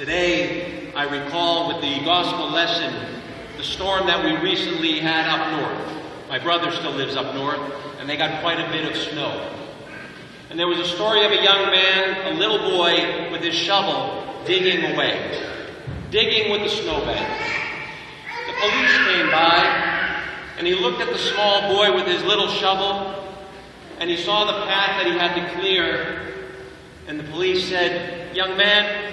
Today, I recall with the gospel lesson the storm that we recently had up north. My brother still lives up north, and they got quite a bit of snow. And there was a story of a young man, a little boy, with his shovel digging away, digging with the snowbank. The police came by, and he looked at the small boy with his little shovel, and he saw the path that he had to clear, and the police said, "Young man,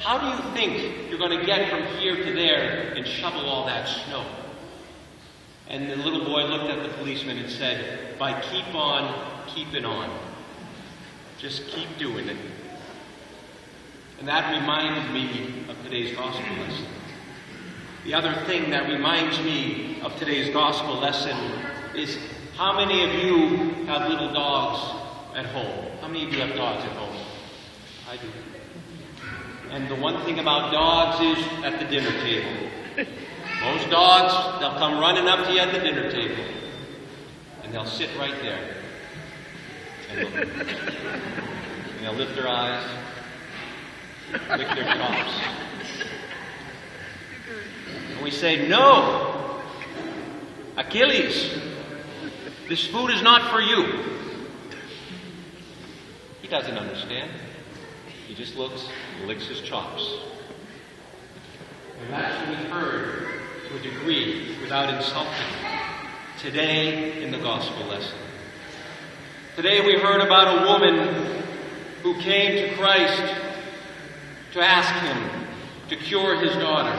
how do you think you're going to get from here to there and shovel all that snow?" And the little boy looked at the policeman and said, "By keep on keeping on. Just keep doing it." And that reminded me of today's gospel lesson. The other thing that reminds me of today's gospel lesson is how many of you have little dogs at home? How many of you have dogs at home? I do. And the one thing about dogs is at the dinner table. Most dogs, they'll come running up to you at the dinner table. And they'll sit right there. And look. And they'll lift their eyes, lick their chops. And we say, "No, Achilles, this food is not for you." He doesn't understand. He just looks and licks his chops. And that should be heard to a degree without insulting today in the gospel lesson. Today we heard about a woman who came to Christ to ask him to cure his daughter.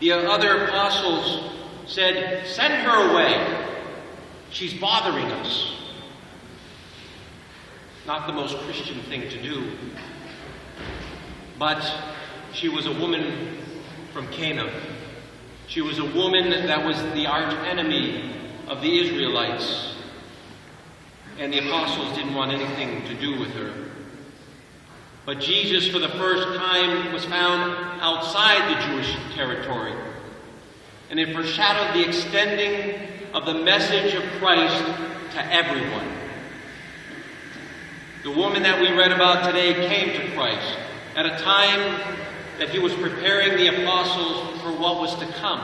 The other apostles said, "Send her away. She's bothering us." Not the most Christian thing to do. But she was a woman from Canaan. She was a woman that was the arch enemy of the Israelites. And the apostles didn't want anything to do with her. But Jesus, for the first time, was found outside the Jewish territory. And it foreshadowed the extending of the message of Christ to everyone. The woman that we read about today came to Christ at a time that he was preparing the apostles for what was to come.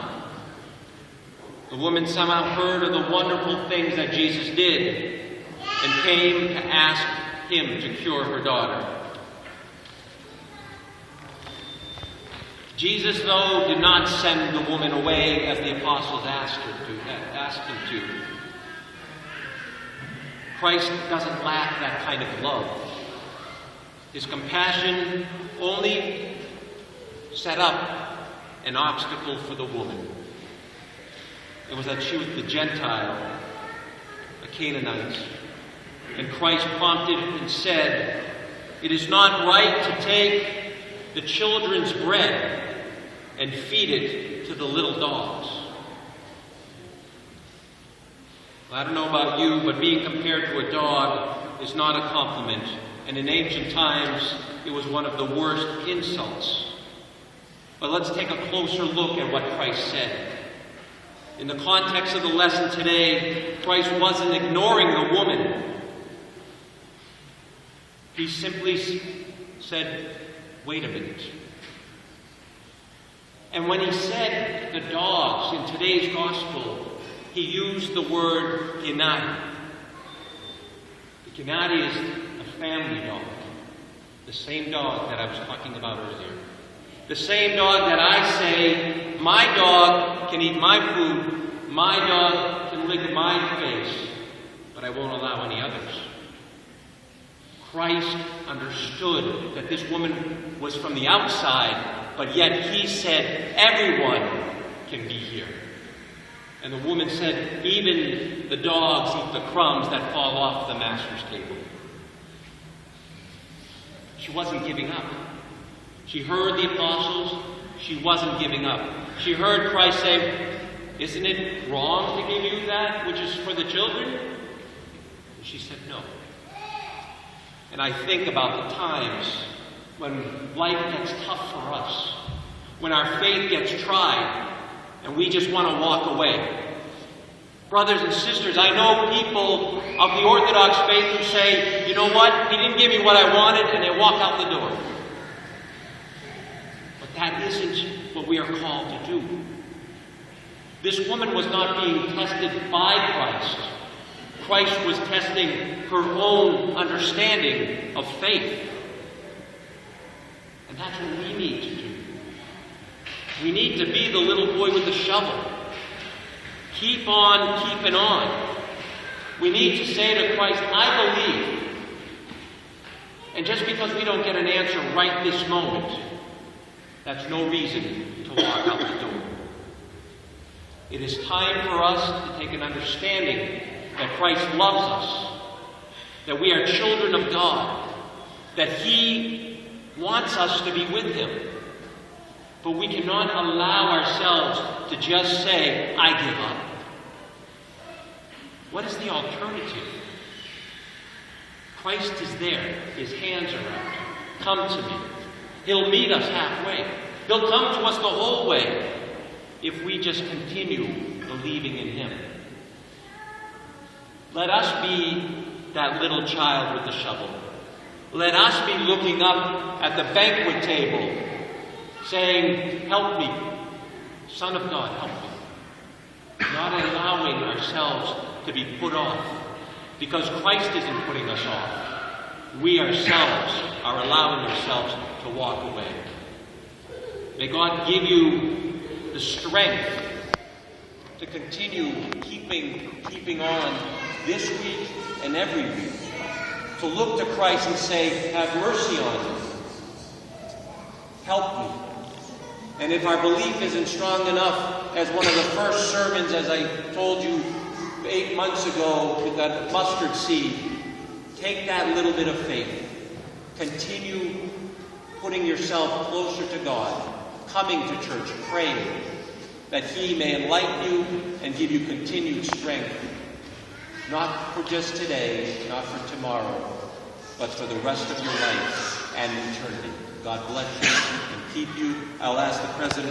The woman somehow heard of the wonderful things that Jesus did and came to ask him to cure her daughter. Jesus, though, did not send the woman away as the apostles asked him to. Christ doesn't lack that kind of love. His compassion only set up an obstacle for the woman. It was that she was the Gentile, a Canaanite. And Christ prompted and said, "It is not right to take the children's bread and feed it to the little dogs." I don't know about you, but being compared to a dog is not a compliment. And in ancient times, it was one of the worst insults. But let's take a closer look at what Christ said. In the context of the lesson today, Christ wasn't ignoring the woman. He simply said, "Wait a minute." And when he said the dogs in today's gospel, he used the word Genadi. The Genadi is a family dog. The same dog that I was talking about earlier. The same dog that I say, my dog can eat my food, my dog can lick my face, but I won't allow any others. Christ understood that this woman was from the outside, but yet he said, everyone can be here. And the woman said, even the dogs eat the crumbs that fall off the master's table. She wasn't giving up. She heard the apostles. She wasn't giving up. She heard Christ say, "Isn't it wrong to give you that which is for the children?" And she said, "No." And I think about the times when life gets tough for us, when our faith gets tried, and we just want to walk away. Brothers and sisters, I know people of the Orthodox faith who say, "You know what? He didn't give me what I wanted," and they walk out the door. But that isn't what we are called to do. This woman was not being tested by Christ. Christ was testing her own understanding of faith. And that's what we need to do. We need to be the little boy with the shovel. Keep on keeping on. We need to say to Christ, I believe. And just because we don't get an answer right this moment, that's no reason to walk out the door. It is time for us to take an understanding that Christ loves us, that we are children of God, that He wants us to be with Him. But we cannot allow ourselves to just say, I give up. What is the alternative? Christ is there. His hands are out. Come to me. He'll meet us halfway. He'll come to us the whole way if we just continue believing in Him. Let us be that little child with the shovel. Let us be looking up at the banquet table saying, help me, Son of God, help me. Not allowing ourselves to be put off, because Christ isn't putting us off. We ourselves are allowing ourselves to walk away. May God give you the strength to continue keeping on this week and every week, to look to Christ and say, have mercy on me. Help me. And if our belief isn't strong enough, as one of the first sermons, as I told you 8 months ago, with that mustard seed, take that little bit of faith. Continue putting yourself closer to God, coming to church, praying, that He may enlighten you and give you continued strength, not for just today, not for tomorrow, but for the rest of your life and eternity. God bless you and keep you. I'll ask the President